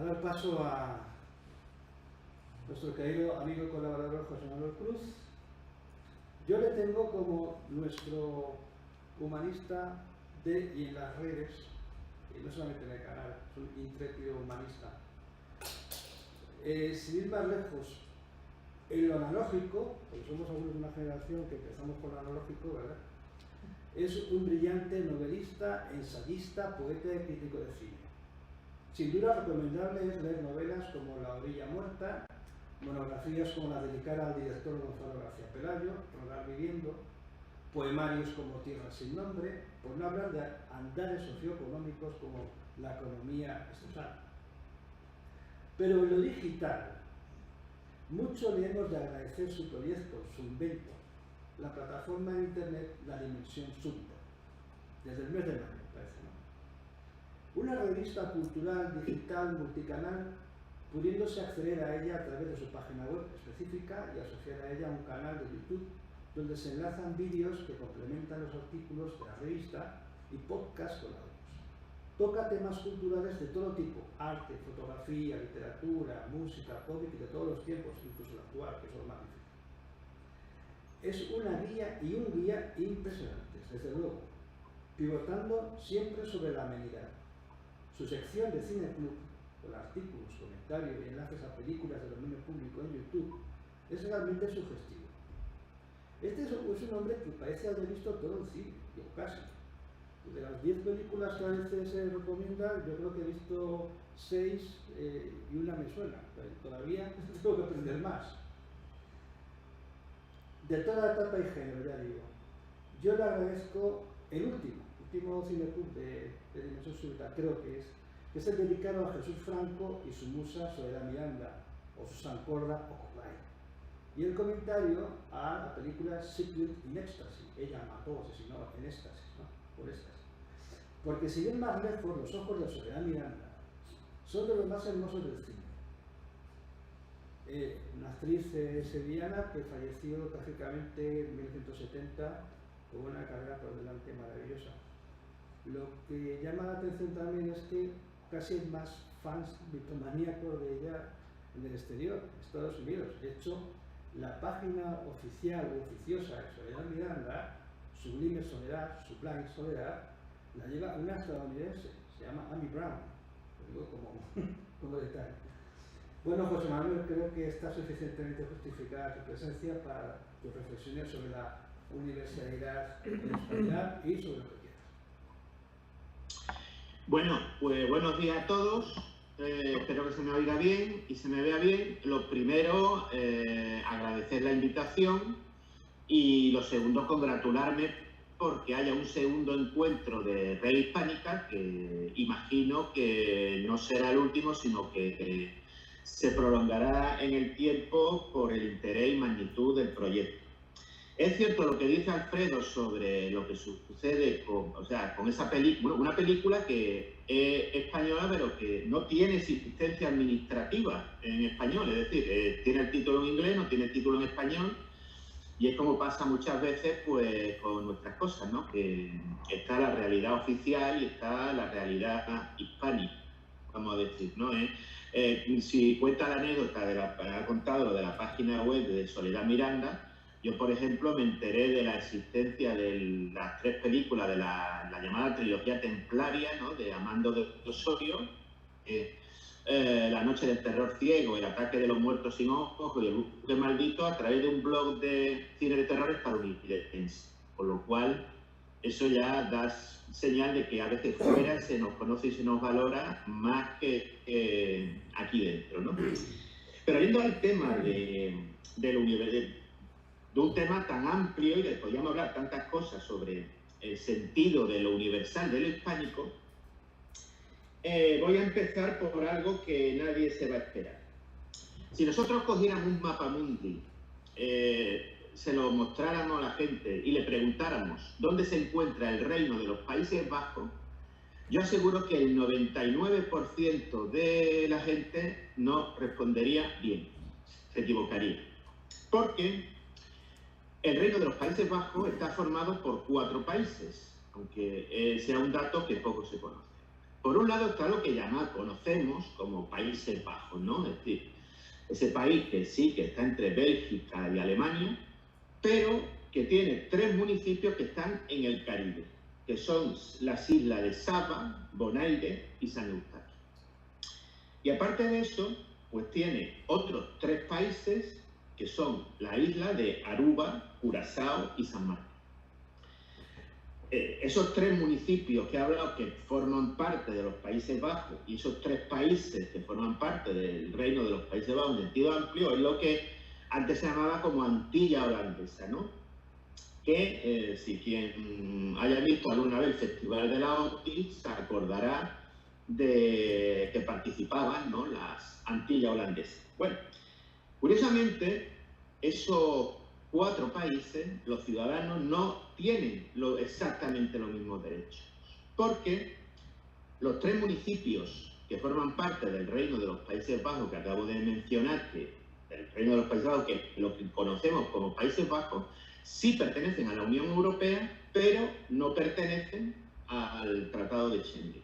dar paso a nuestro querido amigo y colaborador José Manuel Cruz. Yo le tengo como nuestro humanista de y en las redes, y no solamente en el canal, es un intrépido humanista. Sin ir más lejos, en lo analógico, porque somos algunos de una generación que empezamos con lo analógico, ¿verdad? Es un brillante novelista, ensayista, poeta y crítico de cine. Sin duda recomendable es leer novelas como La orilla muerta, monografías como la dedicada al director Gonzalo García Pelayo, Rodar viviendo, poemarios como Tierra sin nombre, por no hablar de andares socioeconómicos como La economía estatal. Pero en lo digital, mucho le hemos de agradecer su proyecto, su invento, la plataforma de internet La Dimensión Súbita, desde el mes de mayo, me parece, ¿no? Una revista cultural, digital, multicanal, pudiéndose acceder a ella a través de su página web específica y asociar a ella un canal de YouTube donde se enlazan vídeos que complementan los artículos de la revista y podcasts con audios. Toca temas culturales de todo tipo, arte, fotografía, literatura, música, cómic y de todos los tiempos, incluso el actual, que es lo magnífico. Es una guía y un guía impresionantes, desde luego, pivotando siempre sobre la amenidad. Su sección de Cine Club, con artículos, comentarios y enlaces a películas de dominio público en YouTube, es realmente sugestivo. Este es un hombre que parece haber visto todo el cine, yo casi. De las 10 películas que a veces se recomiendan, yo creo que he visto 6 y una me suena. Todavía tengo que aprender más. De toda etapa y género, ya digo. Yo le agradezco el último cineclub de Dimensión Súbita, creo que es el dedicado a Jesús Franco y su musa Soledad Miranda, o Susan Corda o Cobain. Y el comentario a la película Secret in Ecstasy, ella mató, asesinó en éxtasis, ¿no? Por éxtasis. Porque si ven más lejos, los ojos de Soledad Miranda son de los más hermosos del cine. Una actriz sevillana que falleció trágicamente en 1970, con una carrera por delante maravillosa. Lo que llama la atención también es que casi hay más fans mitomaníacos de ella en el exterior, en Estados Unidos. De hecho, la página oficial o oficiosa de Soledad Miranda, Sublime Soledad, Sublime Soledad, la lleva una estadounidense, se llama Amy Brown, lo digo como detalle. Bueno, José Manuel, creo que está suficientemente justificada tu presencia para tus reflexiones sobre la universalidad espacial y sobre lo que quieras. Bueno, pues buenos días a todos. Espero que se me oiga bien y se me vea bien. Lo primero, agradecer la invitación y lo segundo, congratularme porque haya un segundo encuentro de Red Hispánica, que imagino que no será el último, sino que se prolongará en el tiempo por el interés y magnitud del proyecto. Es cierto lo que dice Alfredo sobre lo que sucede con esa película, una película que es española pero que no tiene existencia administrativa en español, es decir, tiene el título en inglés, no tiene el título en español, y es como pasa muchas veces pues con nuestras cosas, ¿no? Que está la realidad oficial y está la realidad hispánica, vamos a decir, ¿no? Si cuenta la anécdota ha contado de la página web de Soledad Miranda, yo, por ejemplo, me enteré de la existencia de las 3 películas de la llamada trilogía templaria, ¿no? De Amando de Osorio, La noche del terror ciego, El ataque de los muertos sin ojos y El buque maldito, a través de un blog de cine de terror estadounidense. Con lo cual, eso ya da señal de que a veces fuera se nos conoce y se nos valora más que aquí dentro, ¿no? Pero yendo al tema del universo, de un tema tan amplio y podríamos hablar tantas cosas sobre el sentido de lo universal, de lo hispánico, voy a empezar por algo que nadie se va a esperar. Si nosotros cogiéramos un mapa mundi, se lo mostráramos a la gente y le preguntáramos dónde se encuentra el reino de los Países Bajos, yo aseguro que el 99% de la gente no respondería bien, se equivocaría. Porque el Reino de los Países Bajos está formado por 4 países, aunque sea un dato que poco se conoce. Por un lado está lo que conocemos como Países Bajos, ¿no? Es decir, ese país que sí que está entre Bélgica y Alemania, pero que tiene 3 municipios que están en el Caribe, que son las islas de Saba, Bonaire y San Eustaquio. Y aparte de eso, pues tiene otros 3 países que son la isla de Aruba, Curazao y San Martín. Esos 3 municipios que he hablado que forman parte de los Países Bajos y esos 3 países que forman parte del Reino de los Países Bajos en sentido amplio es lo que antes se llamaba como Antilla Holandesa, ¿no? Que si quien haya visto alguna vez el Festival de la OTI se acordará de que participaban, ¿no?, las Antillas Holandesas. Bueno, curiosamente, esos 4 países, los ciudadanos no tienen exactamente los mismos derechos, porque los 3 municipios que forman parte del Reino de los Países Bajos, que acabo de mencionar, que el Reino de los Países Bajos, que lo que conocemos como Países Bajos, sí pertenecen a la Unión Europea, pero no pertenecen al Tratado de Schengen,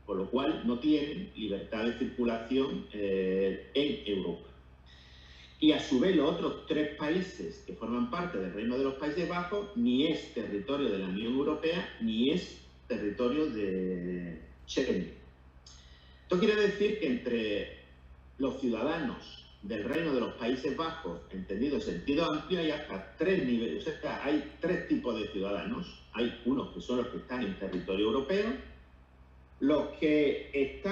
por lo cual no tienen libertad de circulación en Europa. Y a su vez los otros 3 países que forman parte del Reino de los Países Bajos ni es territorio de la Unión Europea ni es territorio de Schengen. Esto quiere decir que entre los ciudadanos del Reino de los Países Bajos, entendido en sentido amplio, hay hasta 3 niveles, o sea, hay 3 tipos de ciudadanos. Hay unos que son los que están en territorio europeo, los que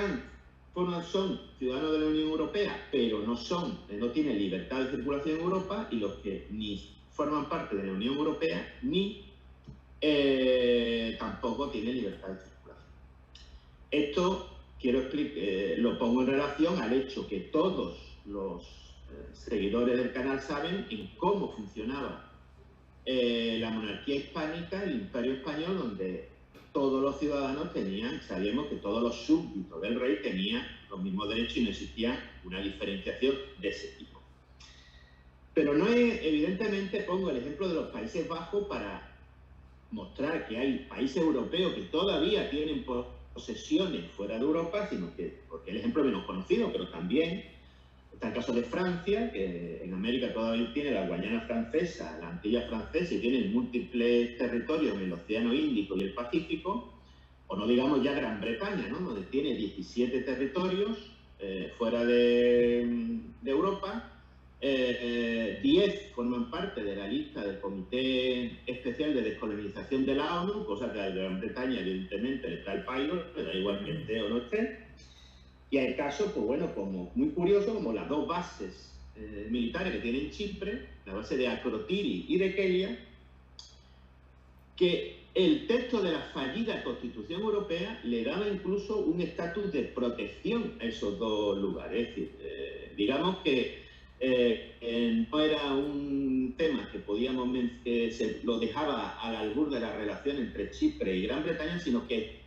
son ciudadanos de la Unión Europea, pero no tienen libertad de circulación en Europa, y los que ni forman parte de la Unión Europea ni tampoco tienen libertad de circulación. Esto lo pongo en relación al hecho que todos los seguidores del canal saben en cómo funcionaba la monarquía hispánica, el Imperio Español, donde todos los ciudadanos sabíamos que todos los súbditos del rey tenían los mismos derechos y no existía una diferenciación de ese tipo. Pero evidentemente pongo el ejemplo de los Países Bajos para mostrar que hay países europeos que todavía tienen posesiones fuera de Europa, porque es el ejemplo menos conocido, pero también está el caso de Francia, que en América todavía tiene la Guayana Francesa, la Antilla Francesa, y tiene múltiples territorios en el Océano Índico y el Pacífico, o no digamos ya Gran Bretaña, ¿no?, donde tiene 17 territorios fuera de Europa, 10 forman parte de la lista del Comité Especial de Descolonización de la ONU, cosa que a Gran Bretaña evidentemente le está el pairo, le da igual que esté o no esté. Y hay casos, pues bueno, como muy curioso, como las 2 bases militares que tiene Chipre, la base de Akrotiri y de Kelia, que el texto de la fallida Constitución Europea le daba incluso un estatus de protección a esos 2 lugares. Es decir, digamos que no era un tema que se lo dejaba al albur de la relación entre Chipre y Gran Bretaña, sino que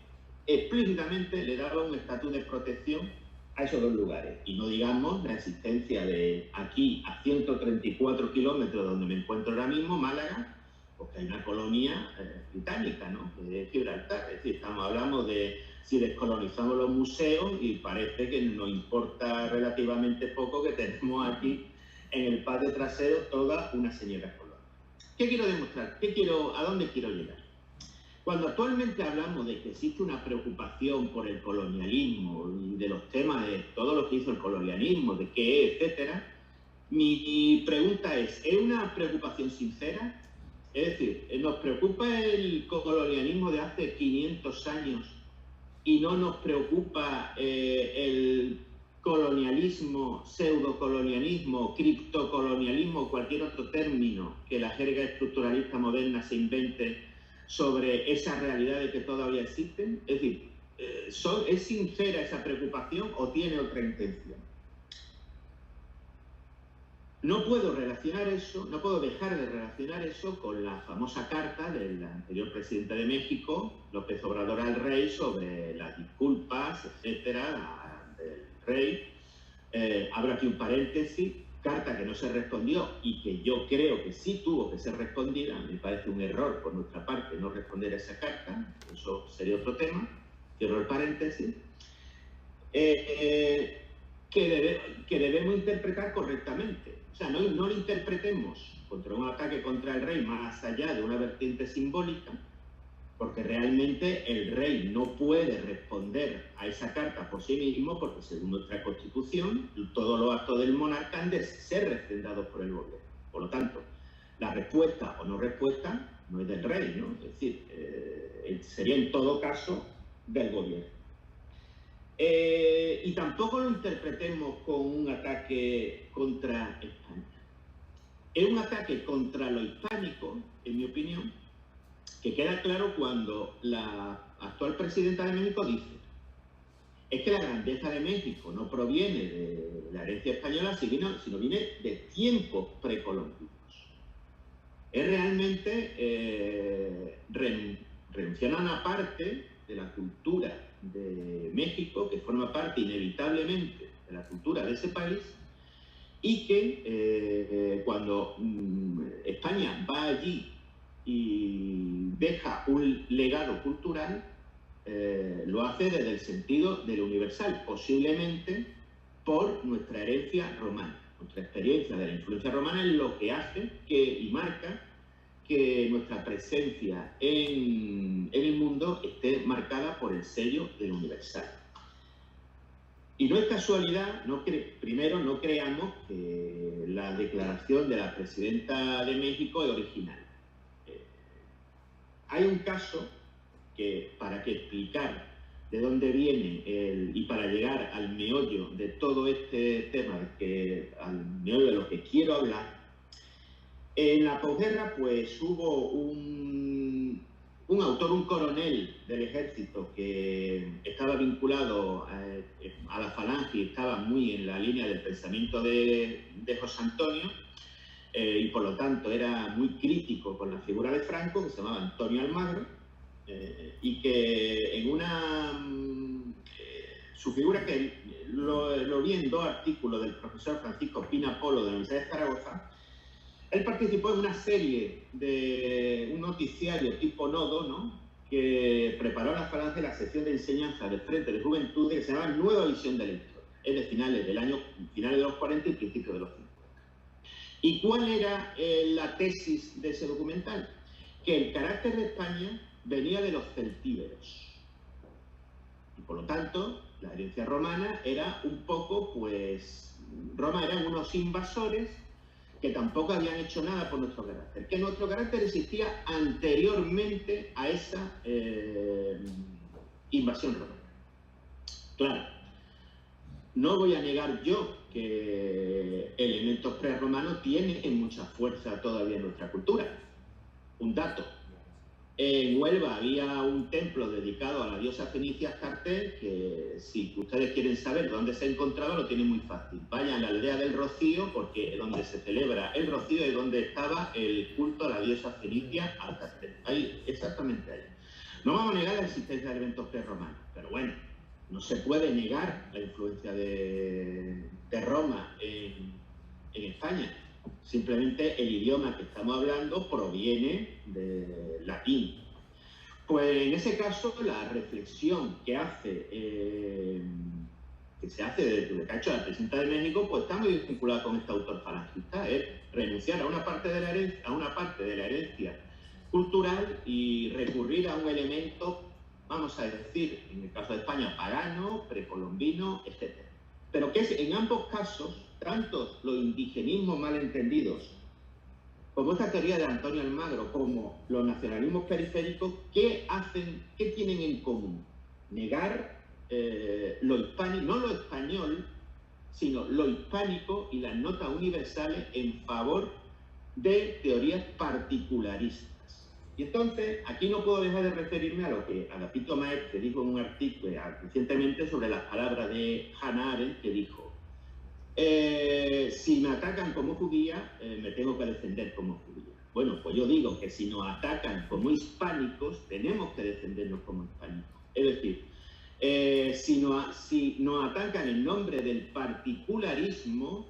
explícitamente le daba un estatus de protección a esos 2 lugares. Y no digamos la existencia de aquí, a 134 kilómetros donde me encuentro ahora mismo, Málaga, porque hay una colonia británica, ¿no?, que es Gibraltar. Es decir, hablamos de si descolonizamos los museos y parece que nos importa relativamente poco que tenemos aquí en el patio trasero toda una señora colonia. ¿Qué quiero demostrar? ¿A dónde quiero llegar? Cuando actualmente hablamos de que existe una preocupación por el colonialismo y de los temas de todo lo que hizo el colonialismo, de qué es, etcétera, mi pregunta es una preocupación sincera? Es decir, ¿nos preocupa el colonialismo de hace 500 años y no nos preocupa el colonialismo, pseudocolonialismo, criptocolonialismo, cualquier otro término que la jerga estructuralista moderna se invente sobre esa realidad de que todavía existen? Es decir, ¿es sincera esa preocupación o tiene otra intención? No puedo dejar de relacionar eso con la famosa carta del anterior presidente de México, López Obrador, al rey sobre las disculpas, etcétera, del rey. Abro aquí un paréntesis, carta que no se respondió y que yo creo que sí tuvo que ser respondida. Me parece un error por nuestra parte no responder a esa carta, eso sería otro tema. cierro el paréntesis, que debemos interpretar correctamente. O sea, no lo interpretemos contra un ataque contra el rey más allá de una vertiente simbólica, porque realmente el rey no puede responder a esa carta por sí mismo, porque según nuestra Constitución, todos los actos del monarca han de ser refrendados por el gobierno. Por lo tanto, la respuesta o no respuesta no es del rey, ¿no? Es decir, sería en todo caso del gobierno. Y tampoco lo interpretemos como un ataque contra España. Es un ataque contra lo hispánico, en mi opinión, que queda claro cuando la actual presidenta de México dice: es que la grandeza de México no proviene de la herencia española, sino viene de tiempos precolombinos. Es realmente renunciar a una parte de la cultura de México, que forma parte inevitablemente de la cultura de ese país, y que cuando España va allí y deja un legado cultural, lo hace desde el sentido de lo universal, posiblemente por nuestra herencia romana. Nuestra experiencia de la influencia romana es lo que hace y marca que nuestra presencia en el mundo esté marcada por el sello del universal. Y no es casualidad, primero, no creamos que la declaración de la presidenta de México es original. Hay un caso que, para explicar de dónde viene y para llegar al meollo de todo este tema, al meollo de lo que quiero hablar, en la posguerra pues hubo un autor, un coronel del ejército que estaba vinculado a la Falange y estaba muy en la línea del pensamiento de José Antonio, y por lo tanto era muy crítico con la figura de Franco, que se llamaba Antonio Almagro, y que en su figura, que lo vi en 2 artículos del profesor Francisco Pina Polo de la Universidad de Zaragoza. Él participó en una serie de un noticiario tipo Nodo, ¿no?, que preparó la Falange, la sección de enseñanza del Frente de Juventud, que se llama Nueva Visión de la Historia. Es de finales de los 40 y principios de los 50. ¿Y cuál era la tesis de ese documental? Que el carácter de España venía de los celtíberos. Y por lo tanto, la herencia romana era un poco, pues, Roma eran unos invasores que tampoco habían hecho nada por nuestro carácter, que nuestro carácter existía anteriormente a esa invasión romana. Claro, no voy a negar yo que elementos prerromanos tienen mucha fuerza todavía en nuestra cultura. Un dato: en Huelva había un templo dedicado a la diosa fenicia Astarté, que si ustedes quieren saber dónde se encontraba, lo tienen muy fácil. Vayan a la aldea del Rocío, porque donde se celebra el Rocío es donde estaba el culto a la diosa fenicia Astarté. Ahí, exactamente ahí. No vamos a negar la existencia de elementos prerromanos, pero bueno, no se puede negar la influencia de Roma en España. Simplemente el idioma que estamos hablando proviene del latín. Pues en ese caso, la reflexión que se hace desde que ha hecho la presidenta de México, pues está muy vinculada con este autor falangista, es renunciar a una parte de la herencia cultural y recurrir a un elemento, vamos a decir, en el caso de España, pagano, precolombino, etc. Pero que es, en ambos casos, tanto los indigenismos malentendidos como esta teoría de Antonio Almagro, como los nacionalismos periféricos, ¿qué tienen en común? Negar lo hispánico, no lo español, sino lo hispánico y las notas universales en favor de teorías particularistas. Y entonces, aquí no puedo dejar de referirme a lo que Agapito Maestre dijo en un artículo recientemente sobre las palabras de Hannah Arendt, que dijo: si me atacan como judía, me tengo que defender como judía. Bueno, pues yo digo que si nos atacan como hispánicos, tenemos que defendernos como hispánicos. Es decir, si nos atacan en nombre del particularismo,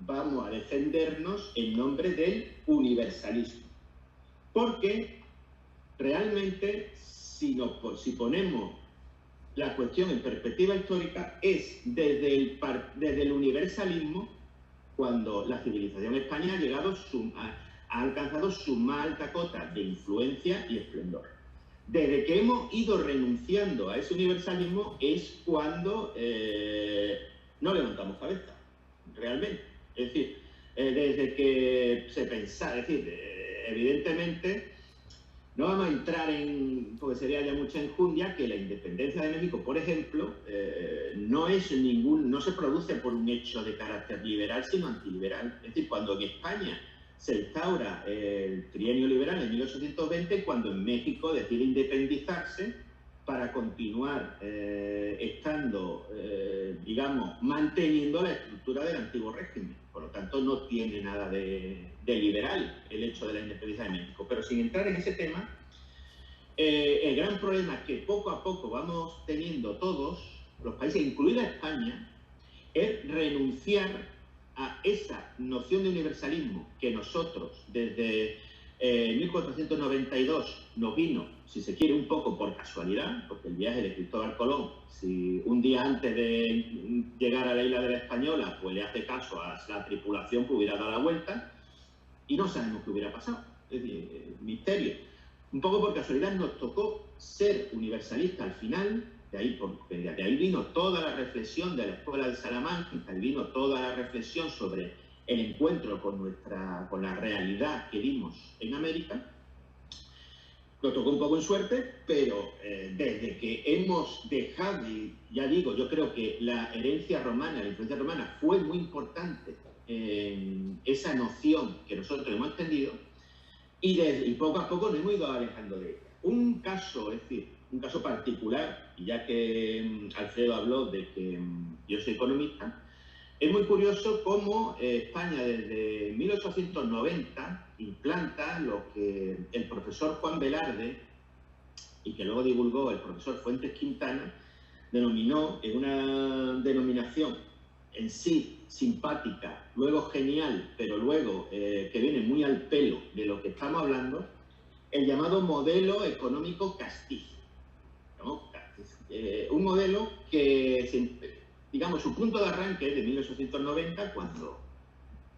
vamos a defendernos en nombre del universalismo. Porque realmente, si ponemos la cuestión en perspectiva histórica es desde el universalismo, cuando la civilización española ha llegado ha alcanzado su más alta cota de influencia y esplendor. Desde que hemos ido renunciando a ese universalismo es cuando no levantamos cabeza, realmente. Es decir, desde que se pensaba, es decir, evidentemente, no vamos a entrar porque sería ya mucha enjundia, que la independencia de México, por ejemplo, no se produce por un hecho de carácter liberal, sino antiliberal. Es decir, cuando en España se instaura el trienio liberal en 1820, cuando en México decide independizarse para continuar estando, digamos, manteniendo la estructura del antiguo régimen. Por lo tanto, no tiene nada de liberal el hecho de la independencia de México. Pero sin entrar en ese tema, el gran problema que poco a poco vamos teniendo todos los países, incluida España, es renunciar a esa noción de universalismo que nosotros desde 1492 nos vino, si se quiere, un poco por casualidad, porque el viaje de Cristóbal Colón, si un día antes de llegar a la isla de la Española, pues le hace caso a la tripulación que hubiera dado la vuelta, y no sabemos qué hubiera pasado. Es decir, misterio. Un poco por casualidad nos tocó ser universalista al final. De ahí vino toda la reflexión de la Escuela de Salamanca, de ahí vino toda la reflexión sobre el encuentro con la realidad que vimos en América. Nos tocó un poco en suerte, pero desde que hemos dejado, y ya digo, yo creo que la herencia romana, la influencia romana fue muy importante en esa noción que nosotros hemos entendido, y poco a poco nos hemos ido alejando de ella. Un caso, es decir, un caso particular, y ya que Alfredo habló de que yo soy economista, es muy curioso cómo España desde 1890 implanta lo que el profesor Juan Velarde, y que luego divulgó el profesor Fuentes Quintana, denominó en una denominación en sí simpática, luego genial, pero luego que viene muy al pelo de lo que estamos hablando, el llamado modelo económico castizo. ¿No? Un modelo que, digamos, su punto de arranque es de 1890, cuando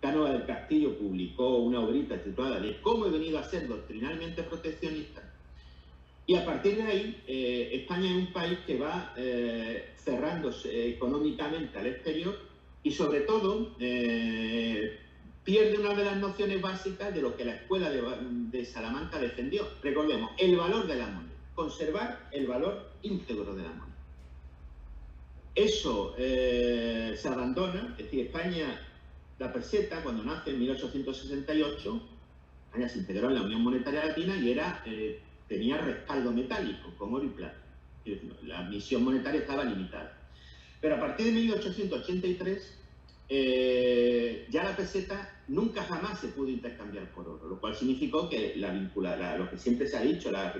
Cánovas del Castillo publicó una obrita titulada de cómo he venido a ser doctrinalmente proteccionista, y a partir de ahí España es un país que va cerrándose económicamente al exterior y sobre todo pierde una de las nociones básicas de lo que la Escuela de Salamanca defendió. Recordemos, el valor de la moneda. Conservar el valor íntegro de la moneda. Eso se abandona, es decir, España, la peseta, cuando nace en 1868, España se integró en la Unión Monetaria Latina y tenía respaldo metálico, con oro y plata. La emisión monetaria estaba limitada. Pero a partir de 1883, ya la peseta nunca jamás se pudo intercambiar por oro, lo cual significó que lo que siempre se ha dicho, la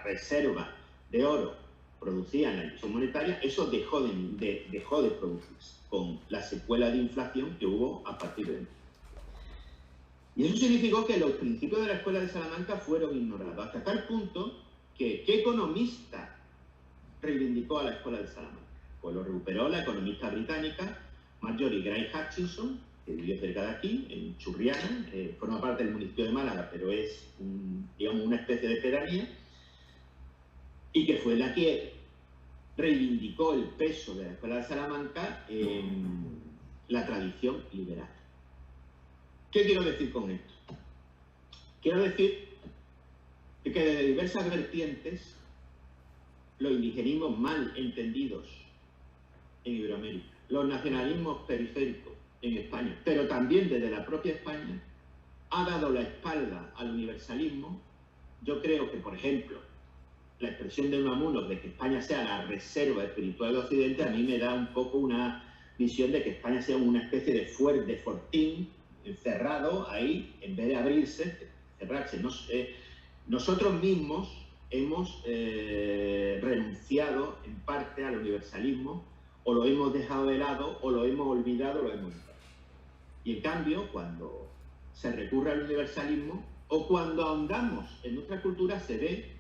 reserva de oro producida en la emisión monetaria, eso dejó de producirse con la secuela de inflación que hubo a partir de entonces. Y eso significó que los principios de la Escuela de Salamanca fueron ignorados, hasta tal punto que ¿qué economista reivindicó a la Escuela de Salamanca? Pues lo recuperó la economista británica Marjorie Gray Hutchinson, que vivió cerca de aquí, en Churriana, forma parte del municipio de Málaga, pero es, digamos, una especie de pedanía, y que fue la que reivindicó el peso de la Escuela de Salamanca en la tradición liberal. ¿Qué quiero decir con esto? Quiero decir que desde diversas vertientes los indigenismos mal entendidos en Iberoamérica, los nacionalismos periféricos en España, pero también desde la propia España, ha dado la espalda al universalismo. Yo creo que, por ejemplo, la expresión de Unamuno de que España sea la reserva espiritual de Occidente, a mí me da un poco una visión de que España sea una especie de fortín encerrado ahí, en vez de abrirse, cerrarse. Nosotros mismos hemos renunciado en parte al universalismo, o lo hemos dejado de lado, o lo hemos olvidado, o lo hemos olvidado. Y en cambio, cuando se recurre al universalismo, o cuando ahondamos en nuestra cultura, se ve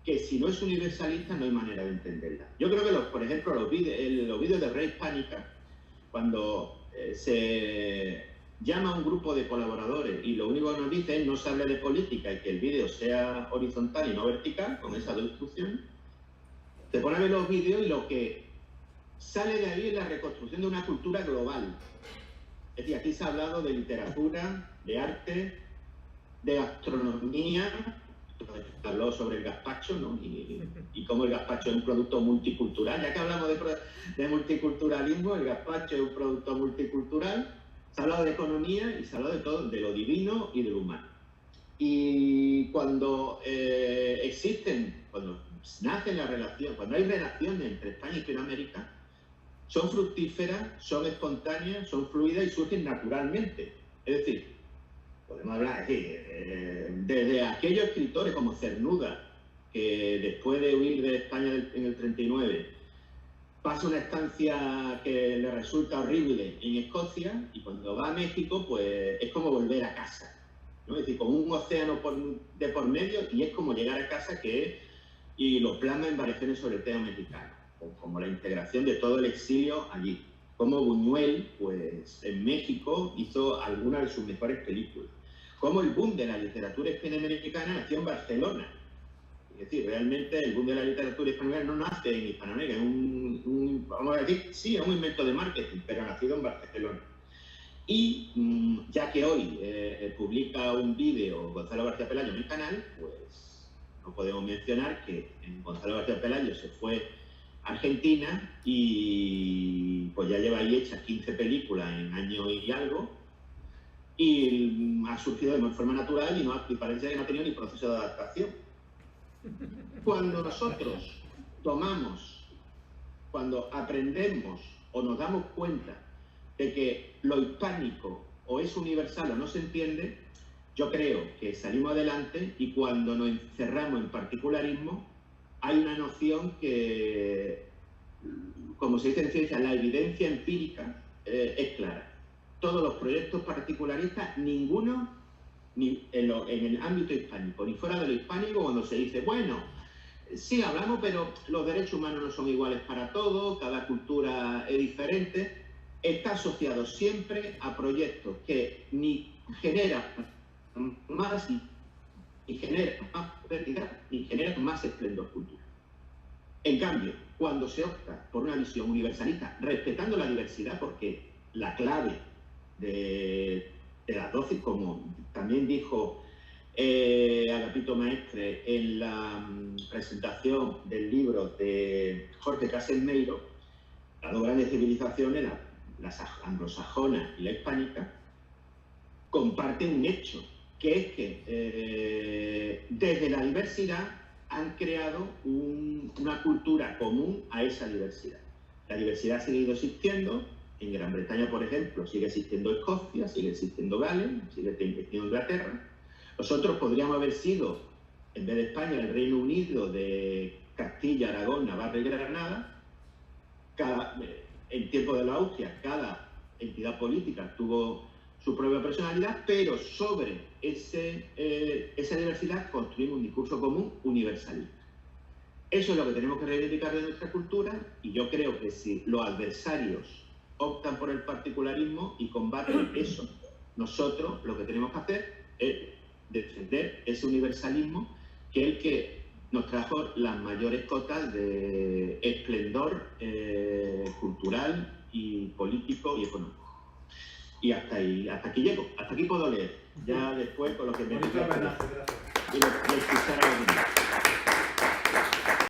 que si no es universalista no hay manera de entenderla. Yo creo que, por ejemplo, los vídeos de Red Hispánica, cuando se llama a un grupo de colaboradores y lo único que nos dice es no se hable de política y que el vídeo sea horizontal y no vertical, con esas dos instrucciones, te pone a ver los vídeos y lo que sale de ahí es la reconstrucción de una cultura global. Es decir, aquí se ha hablado de literatura, de arte, de gastronomía, se habló sobre el gazpacho, ¿no? Y cómo el gazpacho es un producto multicultural. Ya que hablamos de multiculturalismo, el gazpacho es un producto multicultural. Se ha hablado de economía y se ha hablado de todo, de lo divino y de lo humano. Y cuando cuando nace la relación, cuando hay relaciones entre España y Hispanoamérica, son fructíferas, son espontáneas, son fluidas y surgen naturalmente. Es decir, podemos hablar desde aquellos escritores como Cernuda, que después de huir de España en el 39, pasa una estancia que le resulta horrible en Escocia y cuando va a México, pues es como volver a casa, ¿no? Es decir, con un océano de por medio y es como llegar a casa, y lo plasma en variaciones sobre el tema mexicano, como la integración de todo el exilio allí. Como Buñuel, pues en México hizo algunas de sus mejores películas. Como el boom de la literatura hispanoamericana nació en Barcelona. Es decir, realmente el boom de la literatura hispanoamericana no nace en Hispanoamérica, es vamos a decir, sí, es un invento de marketing, pero nacido en Barcelona. Y ya que hoy publica un vídeo Gonzalo García Pelayo en el canal, pues no podemos mencionar que Gonzalo García Pelayo se fue a Argentina y pues ya lleva ahí hechas 15 películas en año y algo, y ha surgido de forma natural y parece que no ha tenido ni proceso de adaptación. Cuando nosotros cuando aprendemos o nos damos cuenta de que lo hispánico o es universal o no se entiende, yo creo que salimos adelante, y cuando nos encerramos en particularismo, hay una noción que, como se dice en ciencia, la evidencia empírica es clara. Todos los proyectos particularistas, ninguno, ni en el ámbito hispánico, ni fuera de lo hispánico, cuando se dice, bueno, sí hablamos, pero los derechos humanos no son iguales para todos, cada cultura es diferente, está asociado siempre a proyectos que ni generan más esplendor cultural. En cambio, cuando se opta por una visión universalista, respetando la diversidad, porque la clave de las 12, como también dijo Agapito Maestre en la presentación del libro de Jorge Caselmeiro, las dos grandes civilizaciones, la anglosajona y la hispánica, comparten un hecho, que es que desde la diversidad han creado una cultura común a esa diversidad. La diversidad ha seguido existiendo. En Gran Bretaña, por ejemplo, sigue existiendo Escocia, sigue existiendo Gales, sigue existiendo Inglaterra. Nosotros podríamos haber sido, en vez de España, el Reino Unido de Castilla, Aragón, Navarra y Granada. En tiempo de la Austria, cada entidad política tuvo su propia personalidad, pero sobre esa diversidad construimos un discurso común universalista. Eso es lo que tenemos que reivindicar de nuestra cultura, y yo creo que si los adversarios optan por el particularismo y combaten eso, nosotros lo que tenemos que hacer es defender ese universalismo, que es el que nos trajo las mayores cotas de esplendor cultural y político y económico. Y hasta aquí llego, hasta aquí puedo leer. Ya después, con lo que me diga, y lo escuchar a los demás.